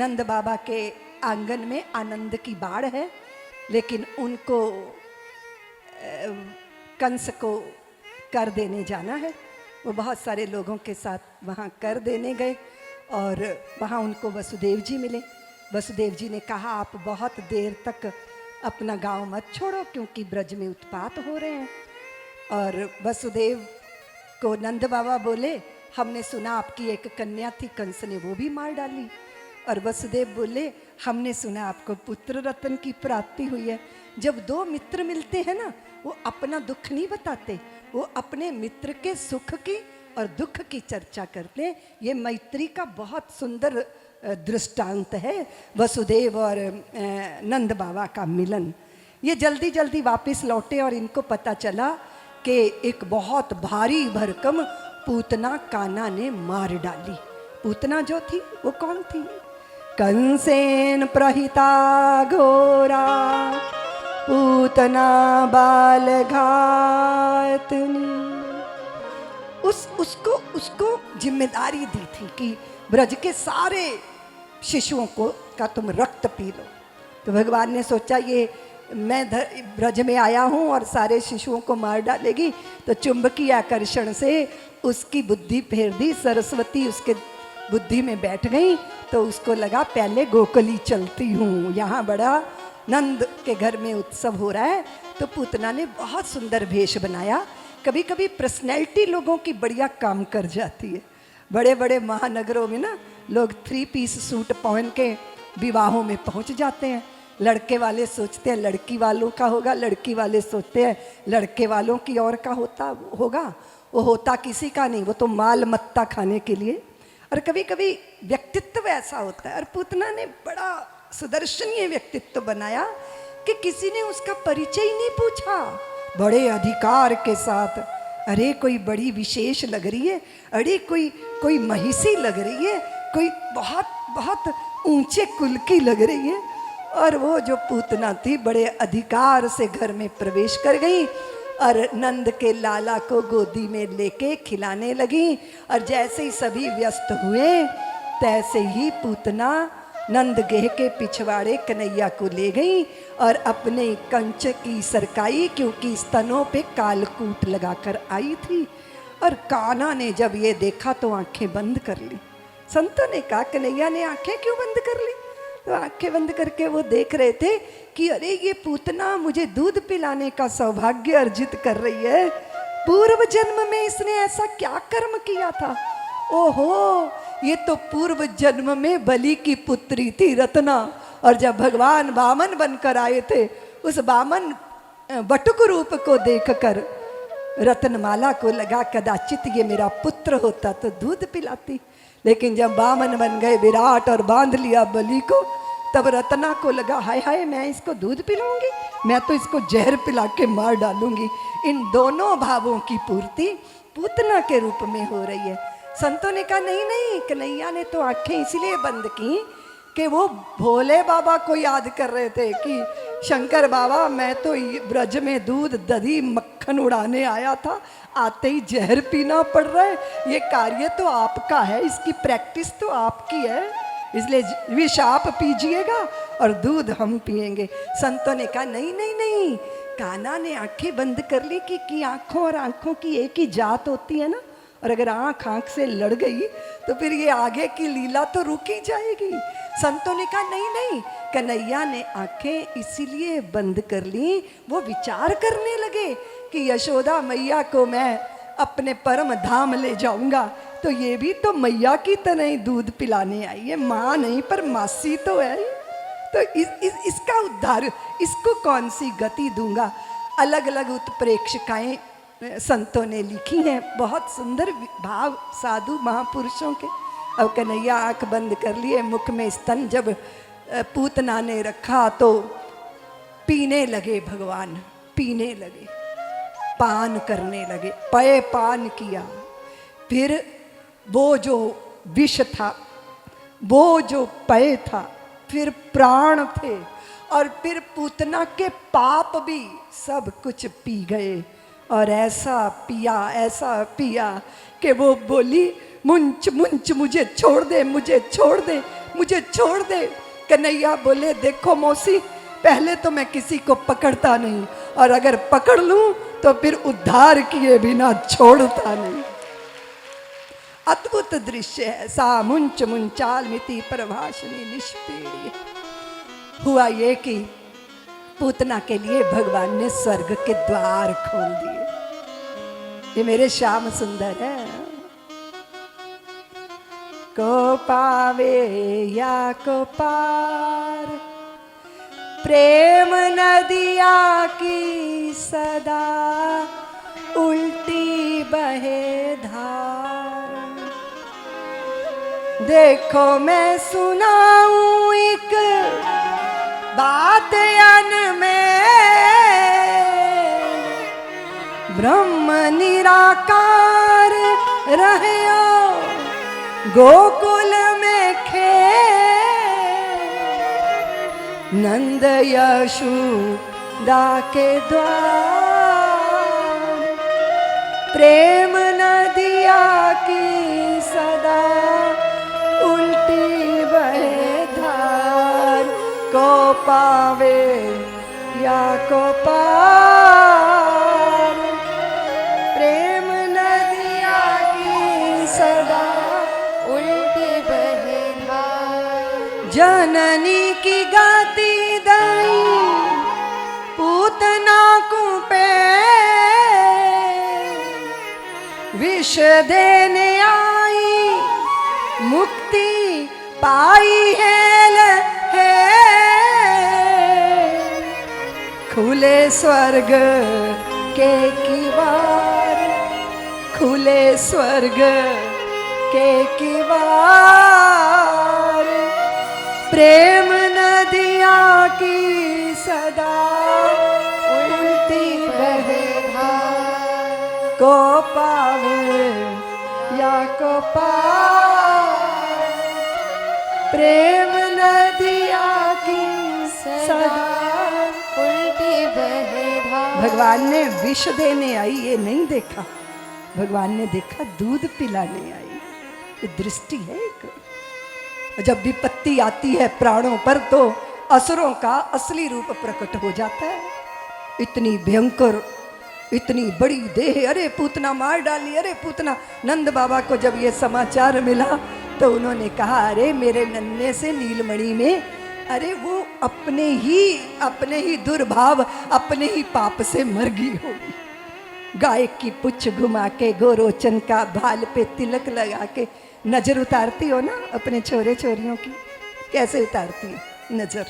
नंद बाबा के आंगन में आनंद की बाढ़ है, लेकिन उनको कंस को कर देने जाना है। वो बहुत सारे लोगों के साथ वहाँ कर देने गए और वहाँ उनको वसुदेव जी मिले। वसुदेव जी ने कहा, आप बहुत देर तक अपना गांव मत छोड़ो क्योंकि ब्रज में उत्पात हो रहे हैं। और वसुदेव को नंद बाबा बोले, हमने सुना आपकी एक कन्या थी, कंस ने वो भी मार डाली। और वसुदेव बोले, हमने सुना आपको पुत्र रत्न की प्राप्ति हुई है। जब दो मित्र मिलते हैं ना, वो अपना दुख नहीं बताते, वो अपने मित्र के सुख की और दुख की चर्चा करते हैं। ये मैत्री का बहुत सुंदर दृष्टांत है, वसुदेव और नंद बाबा का मिलन। ये जल्दी जल्दी वापस लौटे और इनको पता चला कि एक बहुत भारी भरकम पूतना कान्हा ने मार डाली। पूतना जो थी वो कौन थी? कंसेन प्रहिता घोरा पूतना बाल घातनी। उसको जिम्मेदारी दी थी कि ब्रज के सारे शिशुओं का तुम रक्त पी लो। तो भगवान ने सोचा, ये मैं ब्रज में आया हूँ और सारे शिशुओं को मार डालेगी, तो चुंबकीय आकर्षण से उसकी बुद्धि फेर दी। सरस्वती उसके बुद्धि में बैठ गई, तो उसको लगा पहले गोकुली चलती हूँ, यहाँ बड़ा नंद के घर में उत्सव हो रहा है। तो पूतना ने बहुत सुंदर भेष बनाया। कभी कभी पर्सनैलिटी लोगों की बढ़िया काम कर जाती है। बड़े बड़े महानगरों में ना लोग 3 पीस सूट पहन के विवाहों में पहुंच जाते हैं। लड़के वाले सोचते हैं लड़की वालों का होगा, लड़की वाले सोचते हैं लड़के वालों की और का होगा। वो होता किसी का नहीं, वो तो माल मत्ता खाने के लिए। और कभी कभी व्यक्तित्व ऐसा होता है। और पूतना ने बड़ा सुदर्शनीय व्यक्तित्व बनाया कि किसी ने उसका परिचय ही नहीं पूछा, बड़े अधिकार के साथ। अरे कोई बड़ी विशेष लग रही है, अरे कोई महिषी लग रही है, कोई बहुत बहुत ऊंचे कुल की लग रही है। और वो जो पूतना थी बड़े अधिकार से घर में प्रवेश कर गई और नंद के लाला को गोदी में लेके खिलाने लगी। और जैसे ही सभी व्यस्त हुए, तैसे ही पूतना नंद गेह के पिछवाड़े कन्हैया को ले गई और अपने कंच की सरकाई, क्योंकि स्तनों पे कालकूट लगाकर आई थी। और कान्हा ने जब ये देखा तो आंखें बंद कर ली। संतों ने कहा, कन्हैया ने आंखें क्यों बंद कर ली? तो आंखें बंद करके वो देख रहे थे कि अरे ये पूतना मुझे दूध पिलाने का सौभाग्य अर्जित कर रही है। पूर्व जन्म में इसने ऐसा क्या कर्म किया था? ओहो, ये तो पूर्व जन्म में बलि की पुत्री थी रत्ना। और जब भगवान वामन बनकर आए थे, उस वामन बटुक रूप को देखकर रत्नमाला को लगा, कदाचित ये मेरा पुत्र होता तो दूध पिलाती। लेकिन जब वामन बन गए विराट और बांध लिया बलि को, तब रत्ना को लगा, हाय हाय मैं इसको दूध पिलाऊंगी, मैं तो इसको जहर पिला के मार डालूंगी। इन दोनों भावों की पूर्ति पूतना के रूप में हो रही है। संतों ने कहा, नहीं नहीं, कन्हैया ने तो आंखें इसलिए बंद की कि वो भोले बाबा को याद कर रहे थे कि शंकर बाबा, मैं तो ब्रज में दूध दही मक्खन उड़ाने आया था, आते ही जहर पीना पड़ रहा है। ये कार्य तो आपका है, इसकी प्रैक्टिस तो आपकी है, इसलिए विष आप पीजिएगा और दूध हम पिएंगे। संतों ने कहा, नहीं नहीं नहीं। कान्हा ने आंखें बंद कर ली कि आंखों और आंखों की एक ही जात होती है ना, और अगर आंख आंख से लड़ गई तो फिर ये आगे की लीला तो रुक ही जाएगी। संतों ने कहा, नहीं नहीं। कन्हैया ने आंखें इसीलिए बंद कर ली, वो विचार करने लगे कि यशोदा मैया को मैं अपने परम धाम ले जाऊंगा, तो ये भी तो मैया की तरह ही दूध पिलाने आई है, माँ नहीं पर मासी तो है। तो इसका उद्धार, इसको कौन सी गति दूंगा। अलग अलग उत्प्रेक्षिकाएं संतों ने लिखी हैं, बहुत सुंदर भाव साधु महापुरुषों के। अब कन्हैया आंख बंद कर लिए, मुख में स्तन जब पूतना ने रखा तो पीने लगे भगवान, पीने लगे, पान करने लगे, पय पान किया। फिर वो जो विष था, वो जो पय था, फिर प्राण थे, और फिर पूतना के पाप भी सब कुछ पी गए। और ऐसा पिया कि वो बोली, मुंच मुंच मुझे छोड़ दे, मुझे छोड़ दे, मुझे छोड़ दे। कन्हैया बोले देखो मौसी, पहले तो मैं किसी को पकड़ता नहीं, और अगर पकड़ लूं तो फिर उद्धार किए बिना छोड़ता नहीं। अद्भुत दृश्य है। सा मुंच मुंचाल मिति प्रभाषणी निष्पीड़िय। हुआ ये कि पूतना के लिए भगवान ने स्वर्ग के द्वार खोल दिए। ये मेरे श्याम सुंदर है। को पावे या को पार, प्रेम नदिया की सदा उल्टी बहे धार। देखो मैं सुनाऊं एक बात अन में, ब्रह्म निराकार रहो गोकुल में खेल। नंद यशोदा के द्वार, प्रेम नदिया की सदा उल्टी बहे धार। को पावे या को पार, प्रेम नदिया की सदा उल्टी बहे धार। जननी की गाती दाई पूतना कुपे, विष देने आई मुक्ति पाई है। खुले स्वर्ग के किवार, खुले स्वर्ग के किवार, प्रेम नदिया की सदा उल्टी बहे धार। को पावे या को पार, प्रेम नदिया की सदा उल्टी बहे धार। भगवान ने विष देने आई ये नहीं देखा, भगवान ने देखा दूध पिलाने आई। ये दृष्टि है एक। जब विपत्ति आती है प्राणों पर तो असुरों का असली रूप प्रकट हो जाता है। इतनी भयंकर, इतनी बड़ी देह, अरे पूतना मार डाली, अरे पूतना। नंद बाबा को जब ये समाचार मिला तो उन्होंने कहा अरे मेरे नन्हे से नीलमणि में, अरे वो अपने ही दुर्भाव, अपने ही पाप से मर गई होगी। गाय की पुछ घुमा के, गोरोचन का भाल पे तिलक लगा के नजर उतारती हो ना अपने छोरे छोरियों की, कैसे उतारती है नजर?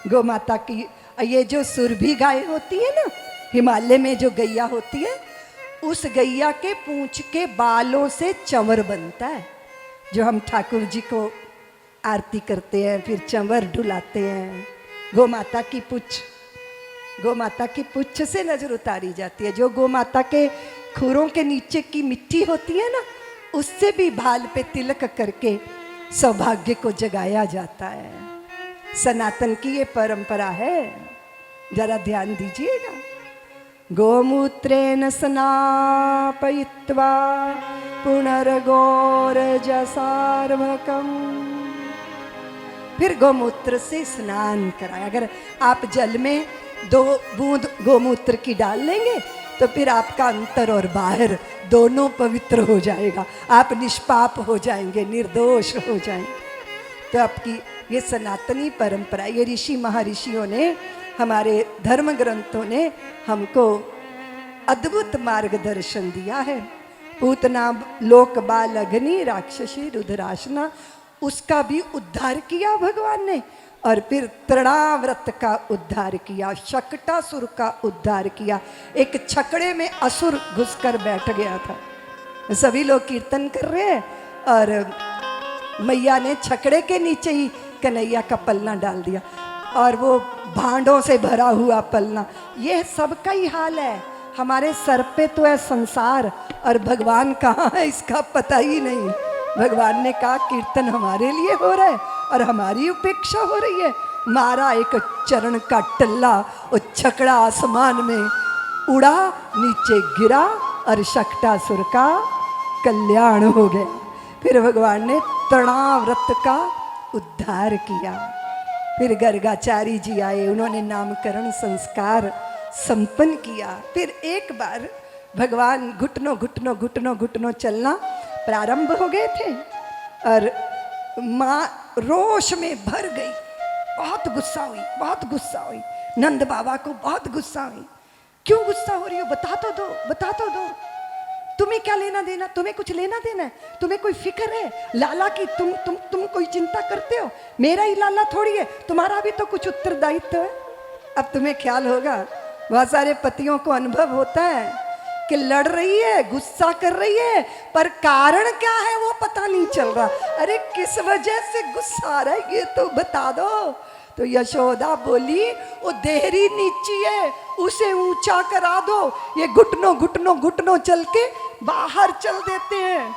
गौ माता की ये जो सुरभि गाय होती है ना, हिमालय में जो गैया होती है, उस गैया के पूंछ के बालों से चंवर बनता है। जो हम ठाकुर जी को आरती करते हैं, फिर चंवर डुलाते हैं। गौ माता की पुछ, गौ माता की पुछ से नजर उतारी जाती है। जो गौ माता के खुरों के नीचे की मिट्टी होती है ना, उससे भी भाल पे तिलक करके सौभाग्य को जगाया जाता है। सनातन की ये परंपरा है, जरा ध्यान दीजिएगा। गोमूत्रेण स्नापयित्वा पुनर्गोरजसार्वकम्। फिर गोमूत्र से स्नान कराया। अगर आप जल में 2 बूंद गोमूत्र की डाल लेंगे तो फिर आपका अंतर और बाहर दोनों पवित्र हो जाएगा। आप निष्पाप हो जाएंगे, निर्दोष हो जाएंगे। तो आपकी ये सनातनी परंपरा, ये ऋषि महर्षियों ने, हमारे धर्म ग्रंथों ने हमको अद्भुत मार्गदर्शन दिया है। पूतना लोक बाल अग्नि राक्षसी रुद्रासना, उसका भी उद्धार किया भगवान ने। और फिर तृणाव्रत का उद्धार किया, शकटासुर का उद्धार किया। एक छकड़े में असुर घुसकर बैठ गया था। सभी लोग कीर्तन कर रहे हैं और मैया ने छकड़े के नीचे ही कन्हैया का पलना डाल दिया, और वो भांडों से भरा हुआ पलना। ये सबका ही हाल है। हमारे सर पे तो है संसार, और भगवान कहाँ है इसका पता ही नहीं। भगवान ने कहा कीर्तन हमारे लिए हो रहा है और हमारी उपेक्षा हो रही है। मारा एक चरण का टल्ला, और छकड़ा आसमान में उड़ा, नीचे गिरा, और शकटासुर का कल्याण हो गया। फिर भगवान ने तृणाव्रत का उद्धार किया। फिर गर्गाचारी जी आए, उन्होंने नामकरण संस्कार संपन्न किया। फिर एक बार भगवान घुटनों चलना प्रारंभ हो गए थे और माँ रोष में भर गई, बहुत गुस्सा हुई। नंद बाबा को बहुत गुस्सा हुई। क्यों गुस्सा हो रही हो, बता तो दो। तुम्हें क्या लेना देना, तुम्हें कुछ लेना देना है, तुम्हें कोई फिक्र है लाला की? तुम कोई चिंता करते हो? मेरा ही लाला थोड़ी है, तुम्हारा भी तो कुछ उत्तरदायित्व है। अब तुम्हें ख्याल होगा, बहुत सारे पतियों को अनुभव होता है कि लड़ रही है, गुस्सा कर रही है, पर कारण क्या है वो पता नहीं चल रहा। अरे किस वजह से गुस्सा आ रहा है ये तो बता दो। तो यशोदा बोली, वो देहरी नीची है, उसे ऊंचा करा दो, ये घुटनों चल के बाहर चल देते हैं।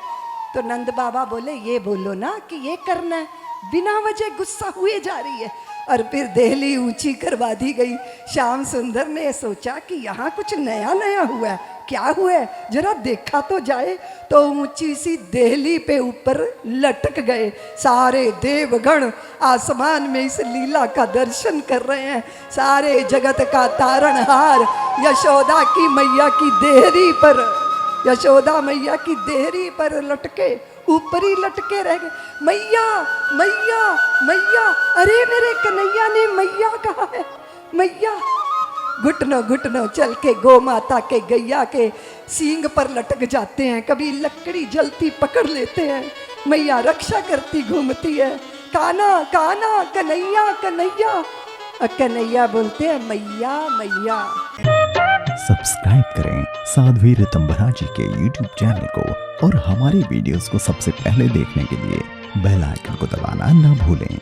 तो नंद बाबा बोले, ये बोलो ना कि ये करना है, बिना वजह गुस्सा हुए जा रही है। और फिर देहली ऊंची करवा दी गई। श्याम सुंदर ने सोचा कि यहाँ कुछ नया हुआ है, क्या हुआ है जरा देखा तो जाए। तो ऊंची सी देहली पे ऊपर लटक गए। सारे देवगण आसमान में इस लीला का दर्शन कर रहे हैं। सारे जगत का तारणहार यशोदा की मैया की देहरी पर, यशोदा मैया की देहरी पर लटके, ऊपर ही लटके रह गए। मैया मैया मैया, अरे मेरे कन्हैया ने मैया कहा है, मैया। घुटनों चल के गौ माता के गैया के सींग पर लटक जाते हैं। कभी लकड़ी जलती पकड़ लेते हैं, मैया रक्षा करती घूमती है। काना काना कन्हैया कन्हैया, और कन्हैया बोलते हैं मैया मैया। सब्सक्राइब करें साध्वी ऋतंभरा जी के YouTube चैनल को और हमारे वीडियोस को सबसे पहले देखने के लिए बेल आइकन को दबाना ना भूलें।